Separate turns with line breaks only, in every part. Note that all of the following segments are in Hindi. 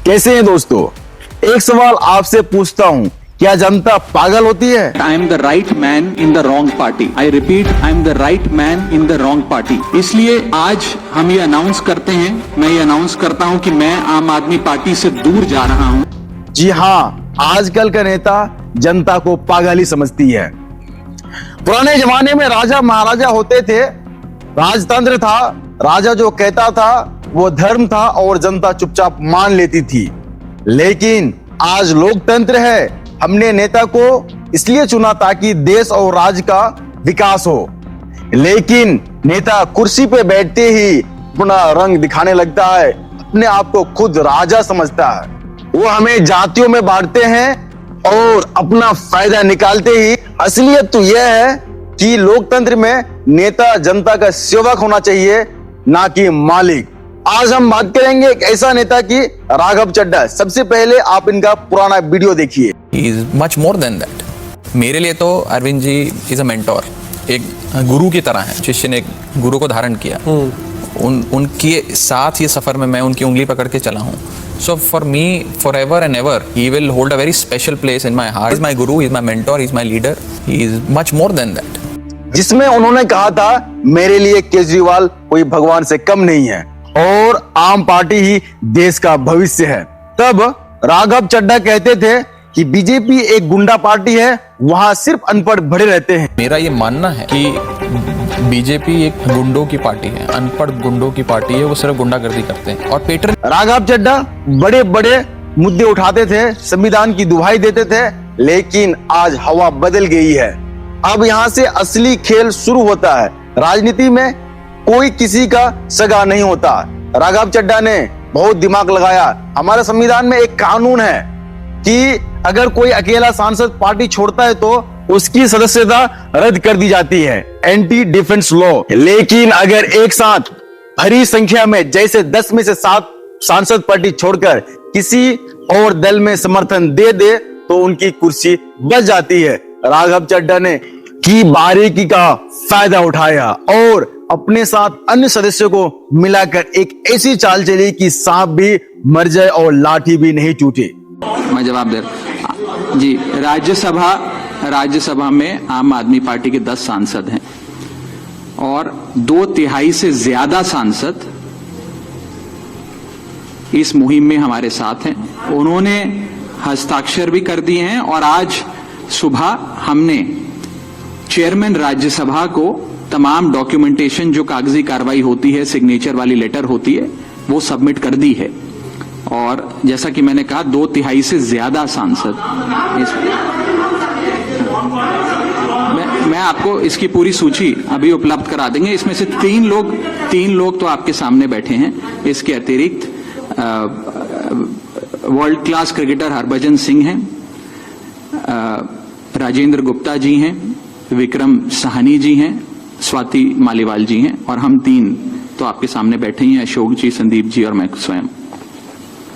कैसे हैं दोस्तों? एक सवाल आपसे पूछता हूं, क्या जनता पागल होती है?
I am the right man in the wrong party. I repeat, I am the right man in the wrong party. इसलिए आज हम ये अनाउंस करते हैं, मैं ये अनाउंस करता हूं कि मैं आम आदमी पार्टी से दूर जा रहा हूं।
जी हाँ, आजकल का नेता जनता को पागल ही समझती है। पुराने जमाने में राजा महाराजा होते थे, राजतंत्र था, राजा जो कहता था वो धर्म था और जनता चुपचाप मान लेती थी। लेकिन आज लोकतंत्र है। हमने नेता को इसलिए चुना ताकि देश और राज्य का विकास हो, लेकिन नेता कुर्सी पे बैठते ही अपना रंग दिखाने लगता है, अपने आप को खुद राजा समझता है। वो हमें जातियों में बांटते हैं और अपना फायदा निकालते ही। असलियत तो यह है कि लोकतंत्र में नेता जनता का सेवक होना चाहिए, ना कि मालिक। आज हम बात करेंगे एक ऐसा नेता की, राघव चड्ढा। सबसे पहले आप इनका पुराना वीडियो देखिए।
He is much more than that. मेरे लिए तो Arvind ji is a mentor, एक गुरु की तरह है। शिष्य ने एक गुरु को धारण किया, उनके साथ ये सफर में मैं उनकी उंगली पकड़ के चला हूँ। So for me forever and ever he will hold a very special place in my heart. Is my guru, is my mentor, is my leader, he is much more than that.
जिसमें उन्होंने कहा था, मेरे लिए केजरीवाल कोई भगवान से कम नहीं है और आम पार्टी ही देश का भविष्य है। तब राघव चड्ढा कहते थे कि बीजेपी एक गुंडा पार्टी है, वहां सिर्फ अनपढ़ भरे रहते हैं।
मेरा ये मानना है कि बीजेपी एक गुंडों की पार्टी है, अनपढ़ गुंडों की पार्टी है। वो सिर्फ गुंडागर्दी करते हैं और पेटर।
राघव चड्ढा बड़े बड़े मुद्दे उठाते थे, संविधान की दुहाई देते थे, लेकिन आज हवा बदल गई है। अब यहाँ से असली खेल शुरू होता है। राजनीति में कोई किसी का सगा नहीं होता। राघव चड्ढा ने बहुत दिमाग लगाया। हमारे संविधान में एक कानून है कि अगर कोई अकेला सांसद पार्टी छोड़ता है तो उसकी सदस्यता रद्द कर दी जाती है, एंटी डिफेंस लॉ। लेकिन अगर एक साथ भारी संख्या में, जैसे 10 में से 7 सांसद पार्टी छोड़कर किसी और दल में समर्थन दे दे तो उनकी कुर्सी बच जाती है। राघव चड्ढा ने की बारीकी का फायदा उठाया और अपने साथ अन्य सदस्यों को मिलाकर एक ऐसी चाल चली कि सांप भी मर जाए और लाठी भी नहीं टूटे।
मैं जवाब दे रहा जी। राज्यसभा में आम आदमी पार्टी के 10 सांसद हैं और 2/3 से ज्यादा सांसद इस मुहिम में हमारे साथ हैं। उन्होंने हस्ताक्षर भी कर दिए हैं और आज सुबह हमने चेयरमैन राज्यसभा को तमाम डॉक्यूमेंटेशन, जो कागजी कार्रवाई होती है, सिग्नेचर वाली लेटर होती है, वो सबमिट कर दी है। और जैसा कि मैंने कहा, 2/3 से ज्यादा सांसद मैं आपको इसकी पूरी सूची अभी उपलब्ध करा देंगे। इसमें से तीन लोग तो आपके सामने बैठे हैं। इसके अतिरिक्त world class cricketer Harbhajan Singh हैं, राजेंद्र गुप्ता जी हैं, विक्रम साहनी जी हैं, स्वाति मालीवाल जी हैं और हम 3 तो आपके सामने बैठे हैं, अशोक जी, संदीप जी और मैं स्वयं।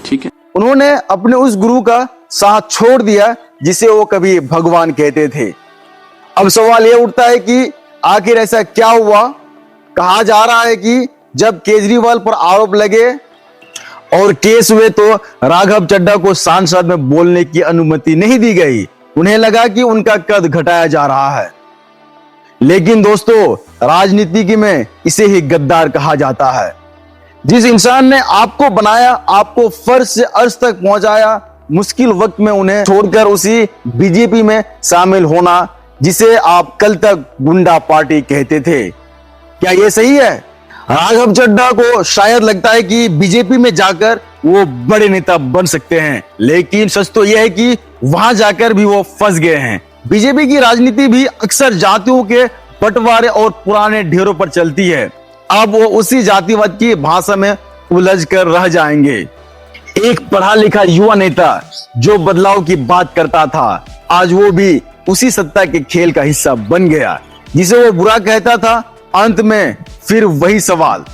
ठीक है।
उन्होंने अपने उस गुरु का साथ छोड़ दिया जिसे वो कभी भगवान कहते थे। अब सवाल यह उठता है कि आखिर ऐसा क्या हुआ? कहा जा रहा है कि जब केजरीवाल पर आरोप लगे और केस हुए तो राघव चड्ढा को सांसद में बोलने की अनुमति नहीं दी गई। उन्हें लगा कि उनका कद घटाया जा रहा है। लेकिन दोस्तों, राजनीति में इसे ही गद्दार कहा जाता है। जिस इंसान ने आपको बनाया, आपको फर्श से अर्श तक पहुंचाया, मुश्किल वक्त में उन्हें छोड़कर उसी बीजेपी में शामिल होना जिसे आप कल तक गुंडा पार्टी कहते थे, क्या यह सही है? राघव चड्ढा को शायद लगता है कि बीजेपी में जाकर वो बड़े नेता बन सकते हैं, लेकिन सच तो यह है कि वहां जाकर भी वो फंस गए हैं। बीजेपी की राजनीति भी अक्सर जातियों के बंटवारे और पुराने ढेरों पर चलती है। अब वो उसी जातिवाद की भाषा में उलझ कर रह जाएंगे। एक पढ़ा लिखा युवा नेता जो बदलाव की बात करता था, आज वो भी उसी सत्ता के खेल का हिस्सा बन गया जिसे वो बुरा कहता था। अंत में फिर वही सवाल,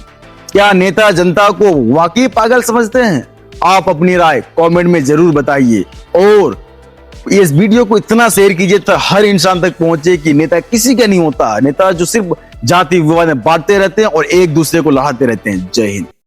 क्या नेता जनता को वाकई पागल समझते हैं? आप अपनी राय कमेंट में जरूर बताइए और इस वीडियो को इतना शेयर कीजिए तो हर इंसान तक पहुंचे कि नेता किसी का नहीं होता। नेता जो सिर्फ जाति विवाद में बांटते रहते हैं और एक दूसरे को लड़ाते रहते हैं। जय हिंद।